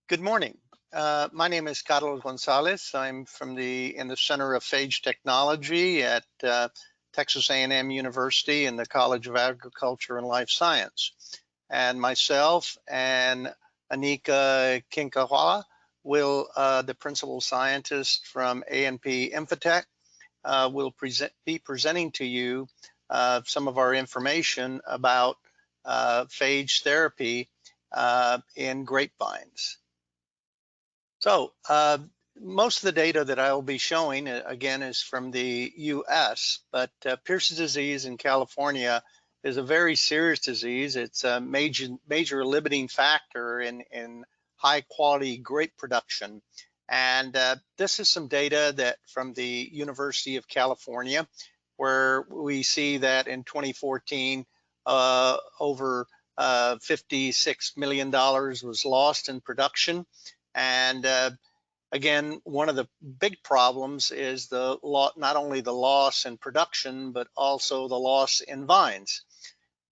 Good morning. My name is Carlos Gonzalez. I'm in the Center of Phage Technology at Texas A&M University in the College of Agriculture and Life Science. And myself and Anika Kinkawala the principal scientist from A&P Infotech, will be presenting to you some of our information about phage therapy in grapevines. So most of the data that I will be showing, again, is from the US, but Pierce's disease in California is a very serious disease. It's a major limiting factor in high quality grape production. And this is some data that from the University of California, where we see that in 2014, over $56 million was lost in production. And again, one of the big problems is not only the loss in production, but also the loss in vines.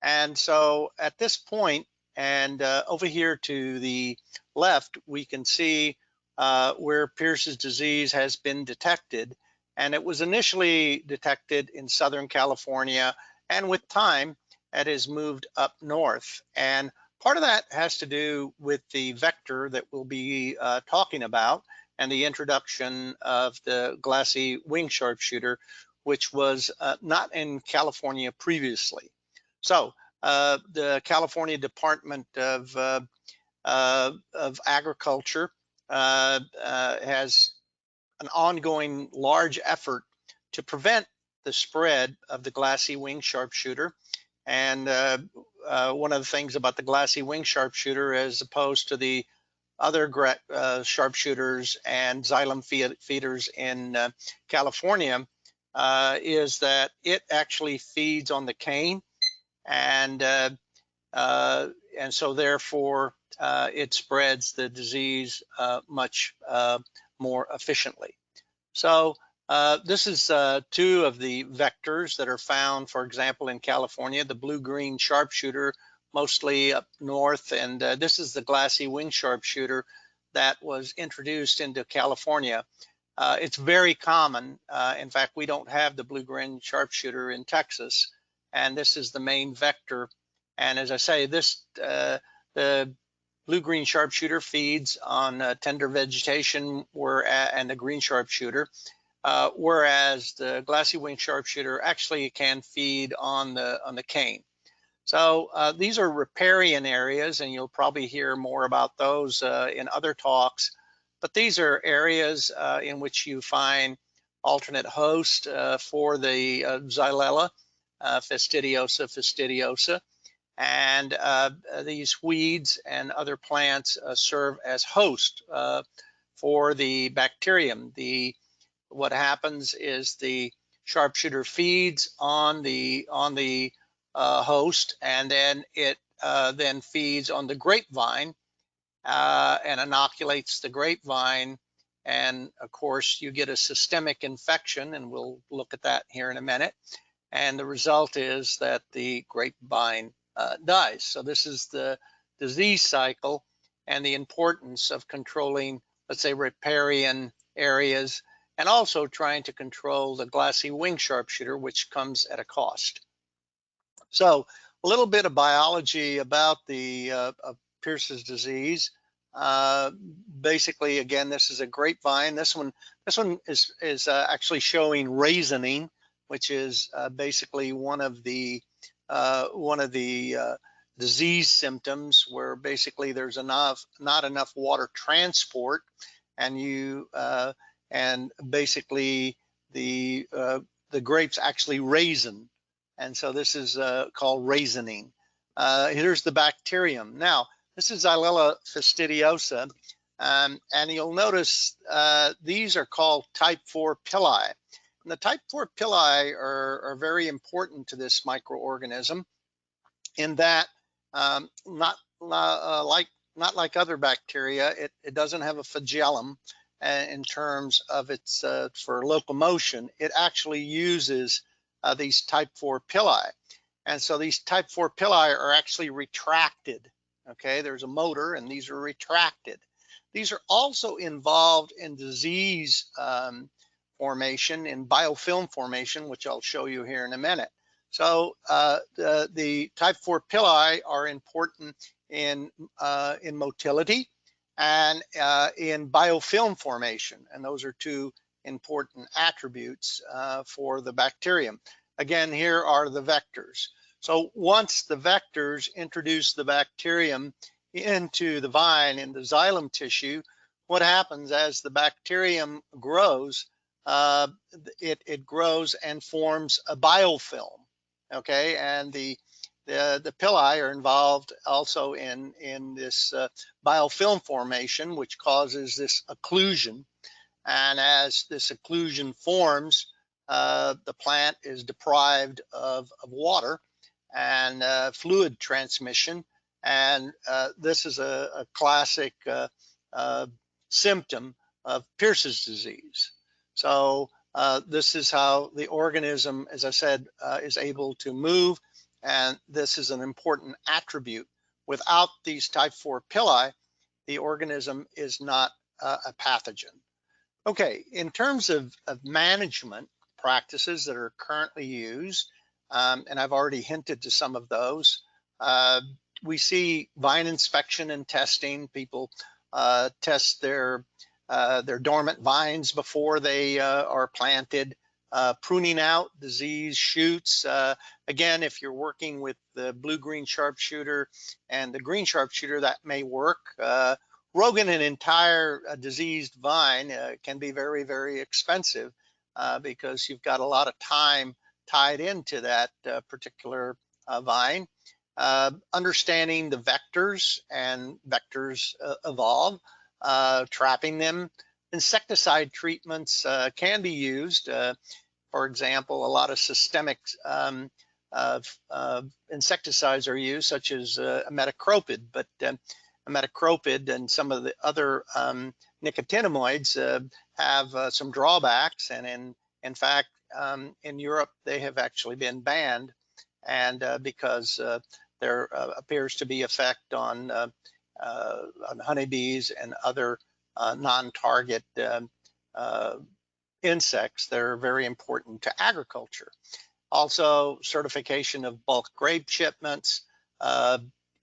And so at this point, and over here to the left, we can see where Pierce's disease has been detected. And it was initially detected in Southern California, and with time, it has moved up north. And part of that has to do with the vector that we'll be talking about and the introduction of the glassy wing sharpshooter, which was not in California previously. So the California Department of Agriculture has an ongoing large effort to prevent the spread of the glassy wing sharpshooter. And one of the things about the glassy wing sharpshooter, as opposed to the other sharpshooters and xylem feeders in California, is that it actually feeds on the cane, and so therefore it spreads the disease much more efficiently. So this is two of the vectors that are found, for example, in California, the blue-green sharpshooter, mostly up north, and this is the glassy wing sharpshooter that was introduced into California. It's very common. In fact, we don't have the blue-green sharpshooter in Texas, and this is the main vector. And as I say, the blue-green sharpshooter feeds on tender vegetation, and the green sharpshooter, whereas the glassy wing sharpshooter actually can feed on the cane. So these are riparian areas, and you'll probably hear more about those in other talks. But these are areas in which you find alternate host for the Xylella fastidiosa. And these weeds and other plants serve as host for the bacterium. What happens is the sharpshooter feeds on the host, and then it then feeds on the grapevine and inoculates the grapevine. And of course, you get a systemic infection, and we'll look at that here in a minute. And the result is that the grapevine dies. So this is the disease cycle and the importance of controlling, let's say, riparian areas, and also trying to control the glassy wing sharpshooter, which comes at a cost. So a little bit of biology about the Pierce's disease. Basically, again, this is a grapevine. This one is actually showing raisoning, which is basically one of the disease symptoms, where basically there's not enough water transport, and basically the grapes actually raisin, and so this is called raisoning. Here's the bacterium. Now this is Xylella fastidiosa, and you'll notice these are called type 4 pili. And the type 4 pili are very important to this microorganism, in that not like other bacteria, it doesn't have a flagellum in terms of its for locomotion. It actually uses these type 4 pili, and so these type 4 pili are actually retracted. Okay, there's a motor, and these are retracted. these are also involved in disease formation, in biofilm formation, which I'll show you here in a minute. So the type 4 pili are important in motility and in biofilm formation, and those are two important attributes for the bacterium. Again, here are the vectors. So once the vectors introduce the bacterium into the vine, in the xylem tissue, what happens as the bacterium grows, it grows and forms a biofilm, okay? And the pili are involved also in this biofilm formation, which causes this occlusion. And as this occlusion forms, the plant is deprived of water and fluid transmission. And this is a classic symptom of Pierce's disease. So this is how the organism, as I said, is able to move. And this is an important attribute. Without these type 4 pili, the organism is not a pathogen. Okay, in terms of management practices that are currently used, and I've already hinted to some of those, we see vine inspection and testing. People test their dormant vines before they are planted, pruning out disease shoots. Again, if you're working with the blue-green sharpshooter and the green sharpshooter, that may work. Rogan an entire diseased vine can be very, very expensive because you've got a lot of time tied into that particular vine. Understanding the vectors, and vectors evolve, trapping them. Insecticide treatments can be used. For example, a lot of systemic insecticides are used, such as imidacloprid, but imidacloprid and some of the other nicotinoids have some drawbacks, and in fact, in Europe, they have actually been banned, and because there appears to be effect on honeybees and other non-target insects that are very important to agriculture. Also, certification of bulk grape shipments.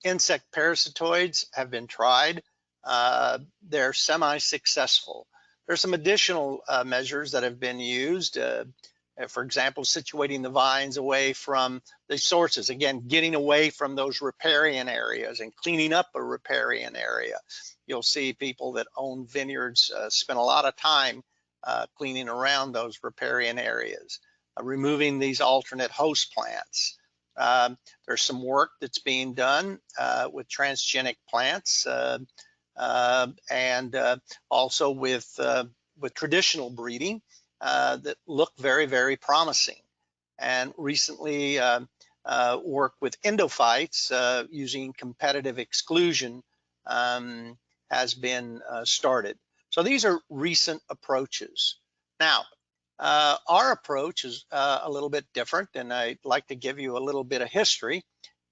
Insect parasitoids have been tried. They're semi-successful. There's some additional measures that have been used. For example, situating the vines away from the sources. Again, getting away from those riparian areas and cleaning up a riparian area. You'll see people that own vineyards spend a lot of time cleaning around those riparian areas, removing these alternate host plants. There's some work that's being done with transgenic plants and also with traditional breeding that look very, very promising. And recently work with endophytes using competitive exclusion has been started. So these are recent approaches. Now, our approach is a little bit different, and I'd like to give you a little bit of history.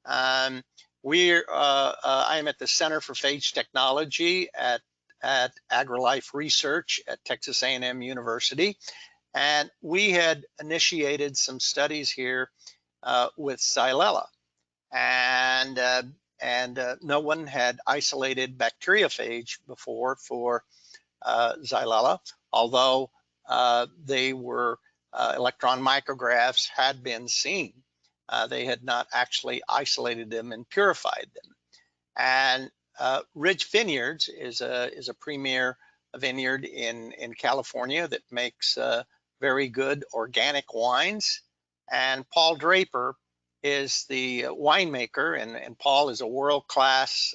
I am at the Center for Phage Technology at AgriLife Research at Texas A&M University, and we had initiated some studies here with Xylella, and no one had isolated bacteriophage before for Xylella, although they were electron micrographs had been seen. They had not actually isolated them and purified them. And Ridge Vineyards is a premier vineyard in California that makes very good organic wines. And Paul Draper is the winemaker, and Paul is a world-class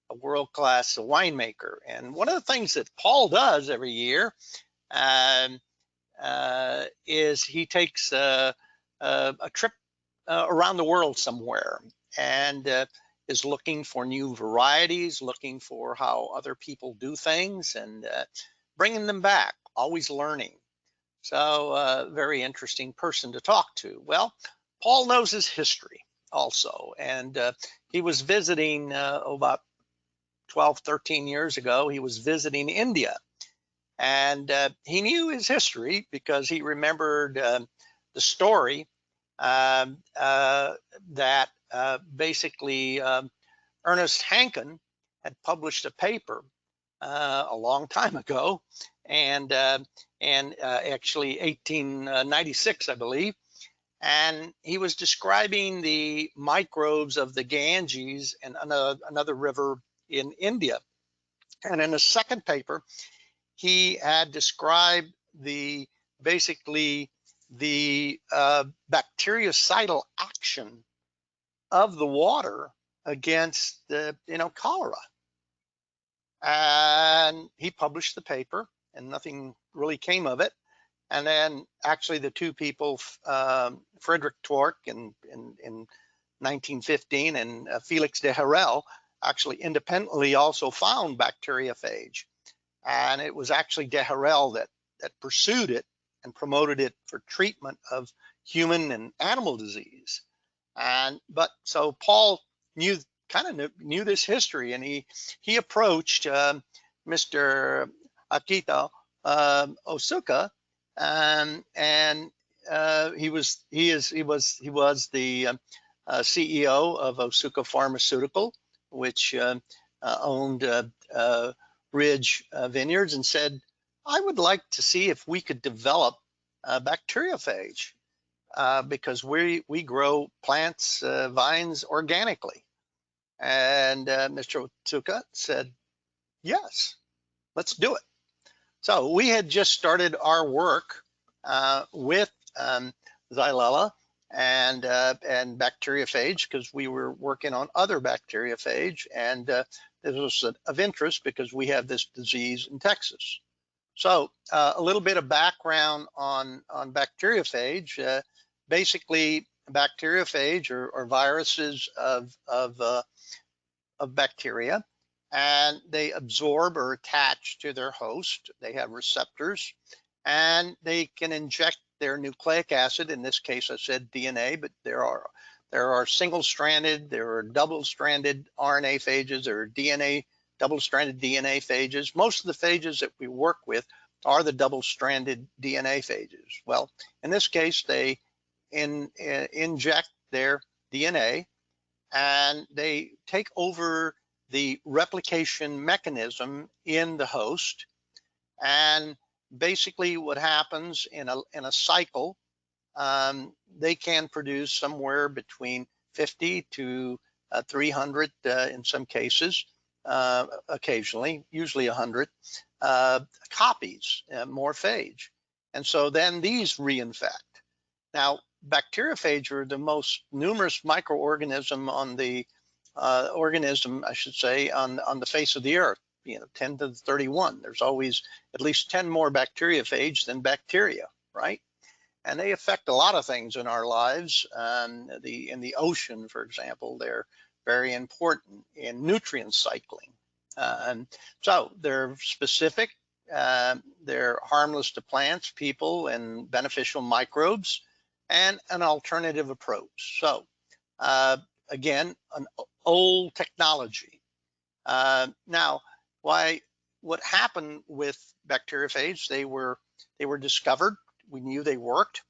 winemaker. And one of the things that Paul does every year is he takes a trip around the world somewhere and is looking for new varieties, looking for how other people do things, and bringing them back, always learning. So very interesting person to talk to. Well, Paul knows his history also, and he was visiting about 12, 13 years ago, he was visiting India. And he knew his history because he remembered the story that basically Ernest Hankin had published a paper a long time ago, and actually 1896, I believe. And he was describing the microbes of the Ganges and another river in India. And in a second paper, he had described basically the bactericidal action of the water against the cholera. And he published the paper, and nothing really came of it. And then actually the two people, Frederick Tork in 1915 and Felix de Herelle, actually independently also found bacteriophage. And it was actually de Herelle that pursued it and promoted it for treatment of human and animal disease. But so Paul kind of knew this history, and he approached Mr. Akito Osuka, and he was the CEO of Osuka Pharmaceutical, which owned Ridge Vineyards, and said, I would like to see if we could develop a bacteriophage because we grow plants, vines organically. And Mr. Otsuka said, yes, let's do it. So we had just started our work with Xylella and bacteriophage because we were working on other bacteriophage, and this was of interest because we have this disease in Texas. So a little bit of background on bacteriophage. Basically, bacteriophage or viruses of bacteria, and they absorb or attach to their host. They have receptors, and they can inject their nucleic acid. In this case, I said DNA, but there are single-stranded, there are double-stranded RNA phages, there are double-stranded DNA phages. Most of the phages that we work with are the double-stranded DNA phages. Well, in this case, they inject their DNA, and they take over the replication mechanism in the host. And basically what happens in a cycle, they can produce somewhere between 50 to 300 in some cases, occasionally, usually 100 copies, more phage. And so then these reinfect. Now, bacteriophage are the most numerous microorganism on the I should say, on the face of the earth. 10 to the 31. There's always at least 10 more bacteriophage than bacteria, right? And they affect a lot of things in our lives. In the ocean, for example, they're very important in nutrient cycling. So they're specific. They're harmless to plants, people, and beneficial microbes, and an alternative approach. So again, an old technology. Now, what happened with bacteriophage? They were discovered. We knew they worked,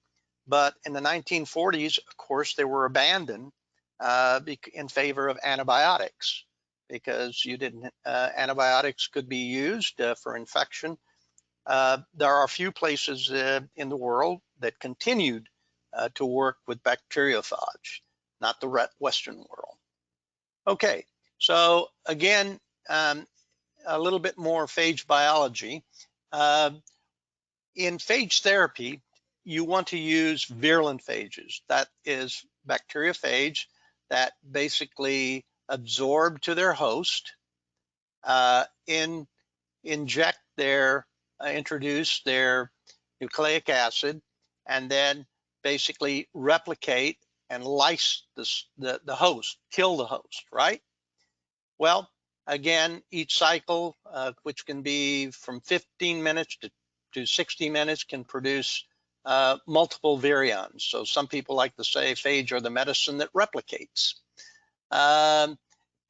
but in the 1940s, of course, they were abandoned in favor of antibiotics because antibiotics could be used for infection. There are a few places in the world that continued to work with bacteriophage, not the Western world. Okay, so again, a little bit more phage biology. In phage therapy, you want to use virulent phages. That is bacteriophage that basically absorb to their host, introduce their nucleic acid, and then basically replicate and lyse the host, kill the host, right? Well, again, each cycle, which can be from 15 minutes to 60 minutes, can produce multiple virions. So some people like to say phage are the medicine that replicates.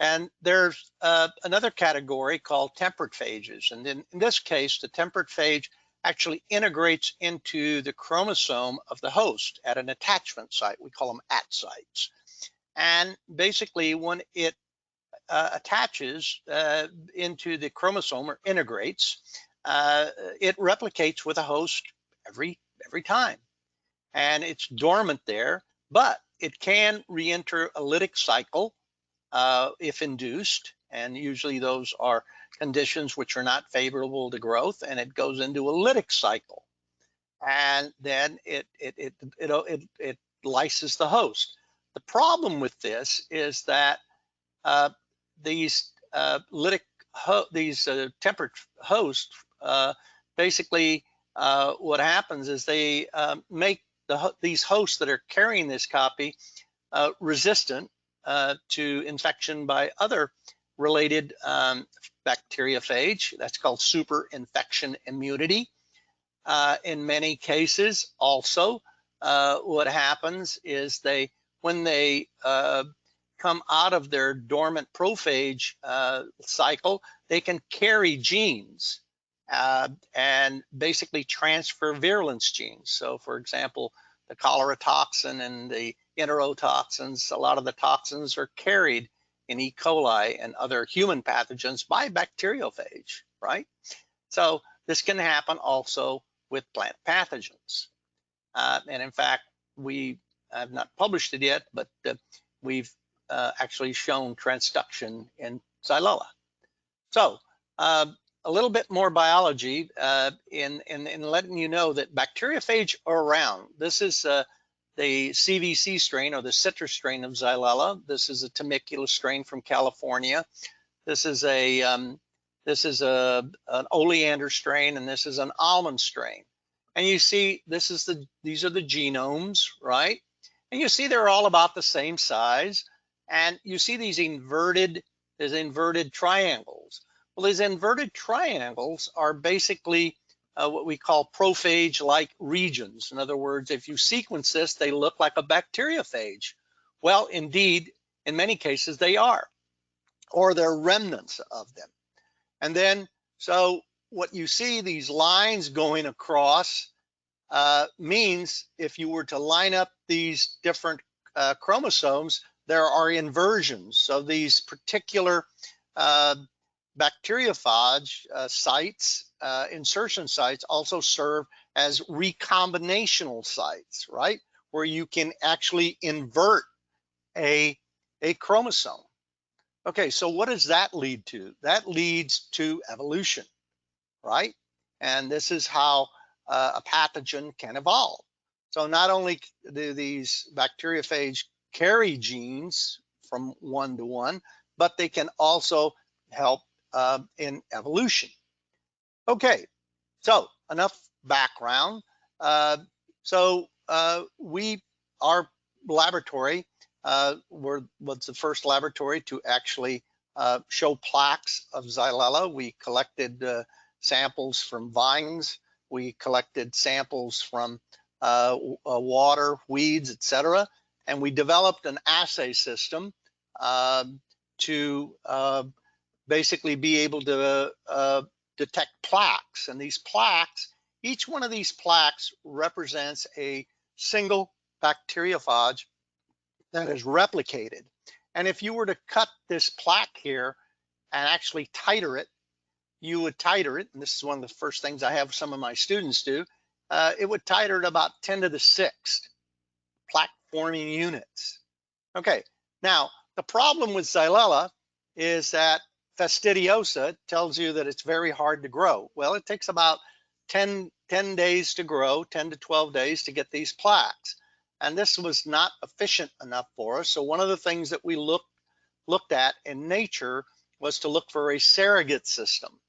And there's another category called temperate phages. And in this case, the temperate phage actually integrates into the chromosome of the host at an attachment site. We call them at sites. And basically, when it attaches into the chromosome or integrates, it replicates with a host every time. And it's dormant there, but it can re-enter a lytic cycle if induced, and usually those are conditions which are not favorable to growth, and it goes into a lytic cycle, and then it lyses the host. The problem with this is that these temperate hosts basically what happens is they make these hosts that are carrying this copy resistant to infection by other related bacteriophage. That's called super infection immunity. In many cases, also, what happens is when they come out of their dormant prophage cycle, they can carry genes and basically transfer virulence genes. So, for example, the cholera toxin and the enterotoxins, a lot of the toxins are carried in E. coli and other human pathogens by bacteriophage, right? So this can happen also with plant pathogens. And in fact, we have not published it yet, but we've actually shown transduction in Xylella. So a little bit more biology in letting you know that bacteriophage are around. This is the CVC strain, or the citrus strain of Xylella. This is a Temicula strain from California. This is an oleander strain, and this is an almond strain. And you see, these are the genomes, right? And you see they're all about the same size. And you see these inverted triangles. Well, these inverted triangles are basically what we call prophage-like regions. In other words, if you sequence this, they look like a bacteriophage. Well, indeed, in many cases they are, or they're remnants of them. And then, so what you see, these lines going across, means if you were to line up these different chromosomes, there are inversions. So these particular bacteriophage sites, insertion sites, also serve as recombinational sites, right? Where you can actually invert a chromosome. Okay, so what does that lead to? That leads to evolution, right? And this is how a pathogen can evolve. So not only do these bacteriophage carry genes from one to one, but they can also help in evolution. Okay, so enough background. Our laboratory was the first laboratory to actually show plaques of Xylella. We collected samples from vines. We collected samples from water, weeds, etc. And we developed an assay system to basically be able to detect plaques. And these plaques, each one of these plaques represents a single bacteriophage that is replicated. And if you were to cut this plaque here and actually titer it, you would titer it, and this is one of the first things I have some of my students do, it would titer at about 10 to the 6th plaque forming units. Okay, now the problem with Xylella is that fastidiosa tells you that it's very hard to grow. Well, it takes about 10 days to grow, 10 to 12 days to get these plaques. And this was not efficient enough for us. So one of the things that we looked at in nature was to look for a surrogate system.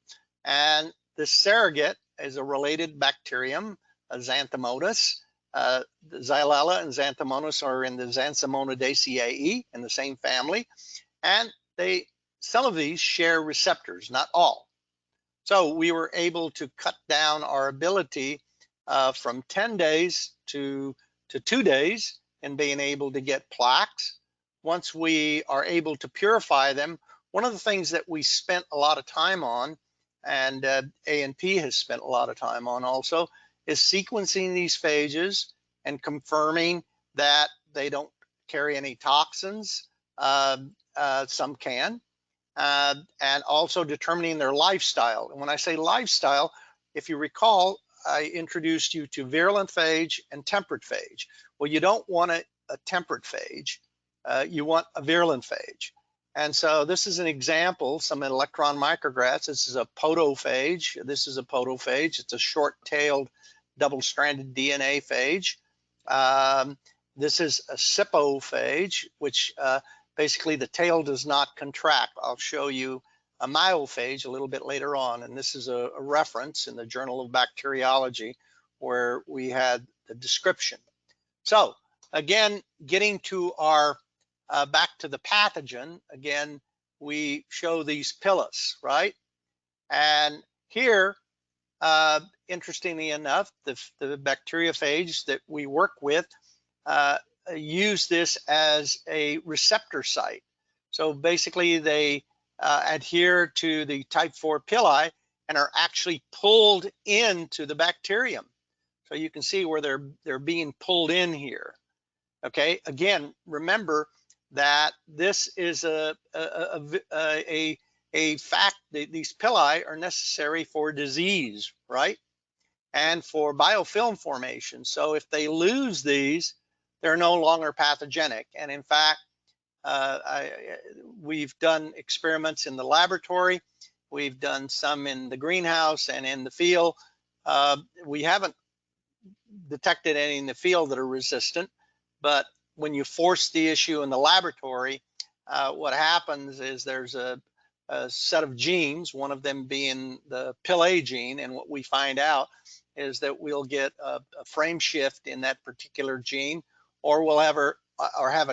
And the surrogate is a related bacterium, a Xanthomonas. Xylella and Xanthomonas are in the Xanthomonidaceae in the same family. And some of these share receptors, not all. So we were able to cut down our ability from 10 days to 2 days in being able to get plaques. once we are able to purify them, one of the things that we spent a lot of time on, and A&P has spent a lot of time on also, is sequencing these phages and confirming that they don't carry any toxins. Some can. And also determining their lifestyle. And when I say lifestyle, if you recall, I introduced you to virulent phage and temperate phage. Well, you don't want a temperate phage. You want a virulent phage. And so this is an example, some electron micrographs. This is a podophage. This is a podophage. It's a short-tailed, double-stranded DNA phage. This is a siphophage, which basically the tail does not contract. I'll show you a myophage a little bit later on, and this is a reference in the Journal of Bacteriology where we had the description. So again, getting to our back to the pathogen, again, we show these pilus, right? And here, interestingly enough, the bacteriophage that we work with use this as a receptor site. So basically they adhere to the type 4 pili and are actually pulled into the bacterium. So you can see where they're being pulled in here. Okay, again, remember that this is a fact that these pili are necessary for disease, right? And for biofilm formation. So if they lose these, they're no longer pathogenic. And in fact, we've done experiments in the laboratory. We've done some in the greenhouse and in the field. We haven't detected any in the field that are resistant, but when you force the issue in the laboratory, what happens is there's a set of genes, one of them being the Pili gene, and what we find out is that we'll get a frame shift in that particular gene, or we'll have a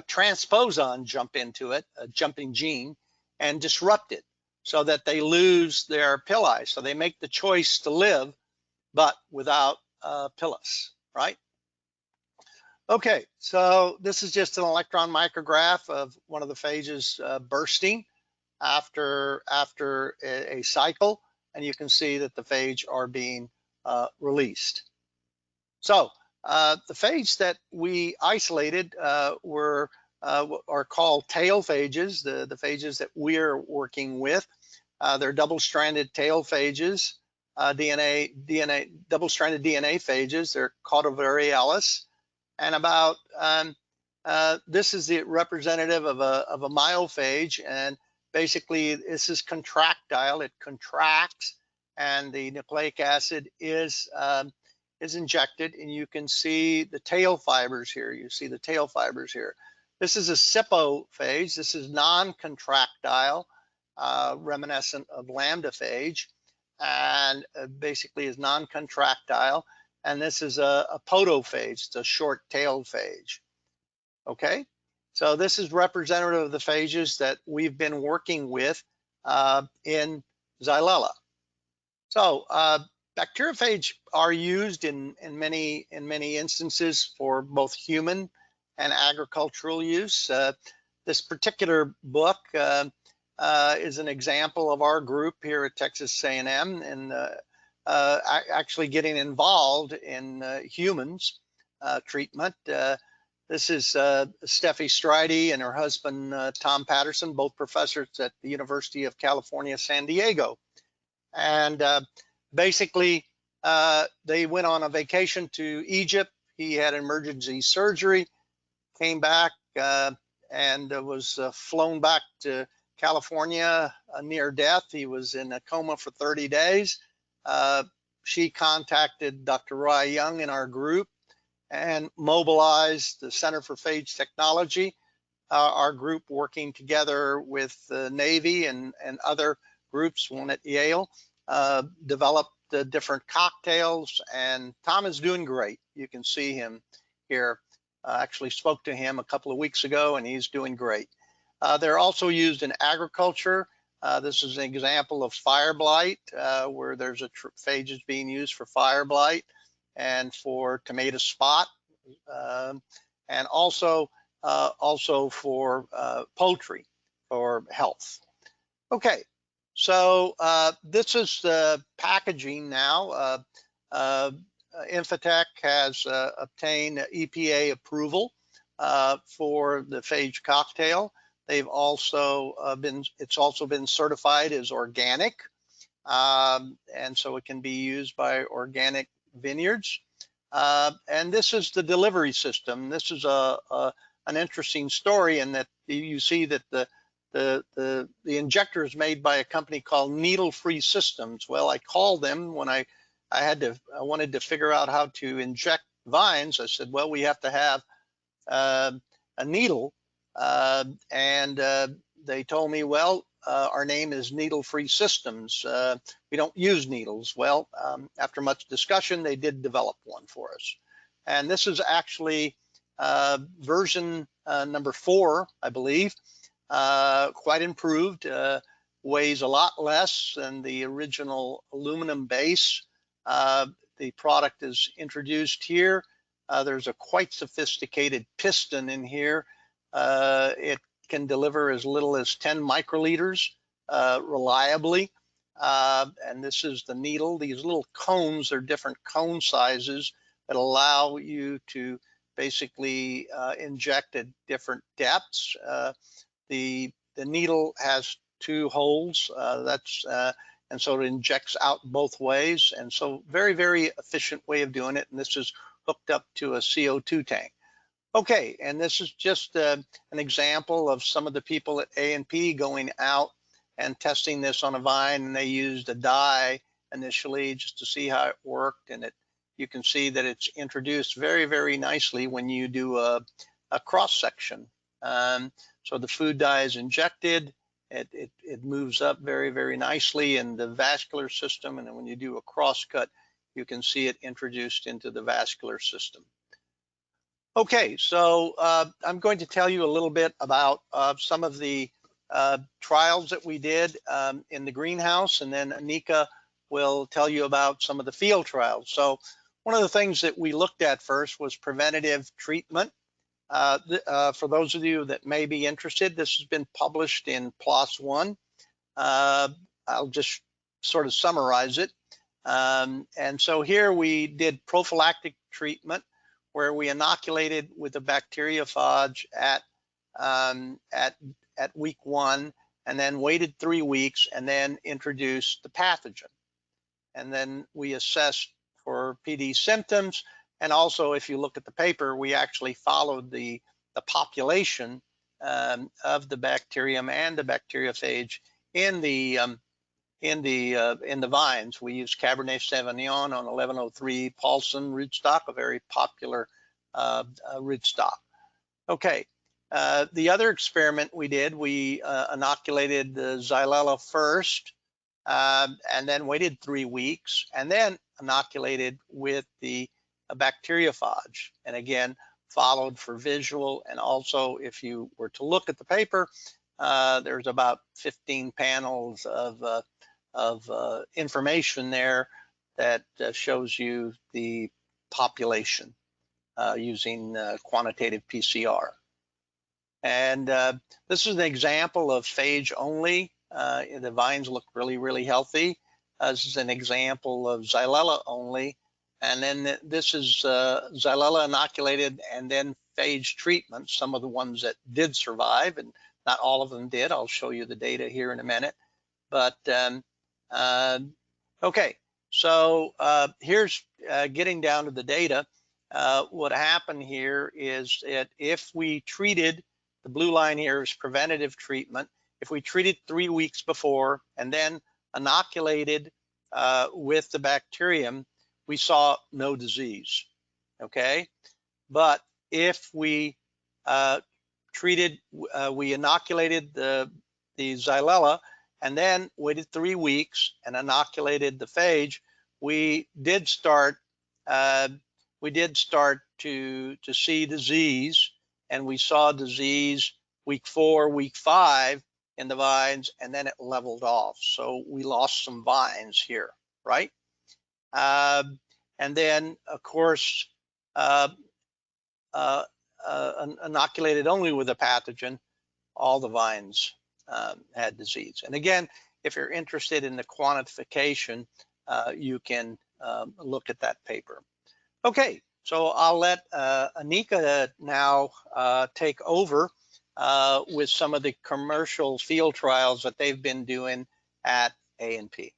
transposon jump into it, a jumping gene, and disrupt it so that they lose their pili. So they make the choice to live, but without pilus, right? Okay, so this is just an electron micrograph of one of the phages bursting after a cycle, and you can see that the phage are being released. So the phage that we isolated are called tail phages, the phages that we're working with. They're double-stranded tail phages, double-stranded DNA phages. They're Cautovarialis, and about this is the representative of a myophage, and basically this is contractile. It contracts, and the nucleic acid is injected, and you can see the tail fibers here. You see the tail fibers here. This is a siphophage. This is non-contractile, reminiscent of lambda phage, and basically is non-contractile. And this is a podophage. It's a short-tailed phage. Okay, so this is representative of the phages that we've been working with in Xylella. So bacteriophage are used in many instances for both human and agricultural use. This particular book is an example of our group here at Texas A&M and actually getting involved in humans treatment. This is Steffi Stridey and her husband Tom Patterson, both professors at the University of California, San Diego. And basically, they went on a vacation to Egypt. He had emergency surgery, came back and was flown back to California near death. He was in a coma for 30 days. She contacted Dr. Roy Young in our group and mobilized the Center for Phage Technology, our group working together with the Navy and other groups, one at Yale, developed the different cocktails, and Tom is doing great. You can see him here. Actually spoke to him a couple of weeks ago, and he's doing great. They're also used in agriculture. This is an example of fire blight, where there's a phage is being used for fire blight and for tomato spot. And also also for poultry for health. Okay, so this is the packaging now. Infotech has obtained EPA approval for the phage cocktail. They've also it's also been certified as organic, and so it can be used by organic vineyards. And this is the delivery system. This is an interesting story in that you see that the injector is made by a company called Needle-Free Systems. Well, I called them when I wanted to figure out how to inject vines. I said, well, we have to have a needle, and they told me, well, our name is Needle-Free Systems. We don't use needles. Well, after much discussion, they did develop one for us. And this is actually version number 4, I believe, quite improved, weighs a lot less than the original aluminum base. The product is introduced here. There's a quite sophisticated piston in here. It can deliver as little as 10 microliters reliably. And this is the needle. These little cones are different cone sizes that allow you to basically inject at different depths. The needle has 2 holes. And so it injects out both ways. And so very, very efficient way of doing it. And this is hooked up to a CO2 tank. Okay, and this is just an example of some of the people at A&P going out and testing this on a vine, and they used a dye initially just to see how it worked, and you can see that it's introduced very, very nicely when you do a cross section. So the food dye is injected, it moves up very, very nicely in the vascular system, and then when you do a cross cut, you can see it introduced into the vascular system. Okay, so I'm going to tell you a little bit about some of the trials that we did in the greenhouse, and then Anika will tell you about some of the field trials. So one of the things that we looked at first was preventative treatment. For those of you that may be interested, this has been published in PLOS One. I'll just sort of summarize it. And so here we did prophylactic treatment, where we inoculated with a bacteriophage at week 1, and then waited 3 weeks, and then introduced the pathogen. And then we assessed for PD symptoms. And also, if you look at the paper, we actually followed the population of the bacterium and the bacteriophage in the vines. We used Cabernet Sauvignon on 1103 Paulson rootstock, a very popular rootstock. Okay, the other experiment we did, we inoculated the Xylella first, and then waited 3 weeks, and then inoculated with the bacteriophage, and again followed for visual. And also, if you were to look at the paper, there's about 15 panels of information there that shows you the population using quantitative PCR. And this is an example of phage only. The vines look really, really healthy. This is an example of Xylella only. And then this is Xylella inoculated and then phage treatment, some of the ones that did survive, and not all of them did. I'll show you the data here in a minute. But okay, so here's getting down to the data. What happened here is that if we treated, the blue line here is preventative treatment. If we treated 3 weeks before and then inoculated with the bacterium, we saw no disease, okay? But if we we inoculated the Xylella and then waited 3 weeks and inoculated the phage, we did start to see disease, and we saw disease week 4, week 5 in the vines, and then it leveled off. So we lost some vines here, right? And then, of course, inoculated only with a pathogen, all the vines had disease. And again, if you're interested in the quantification, you can look at that paper. Okay, so I'll let Anika now take over with some of the commercial field trials that they've been doing at A&P.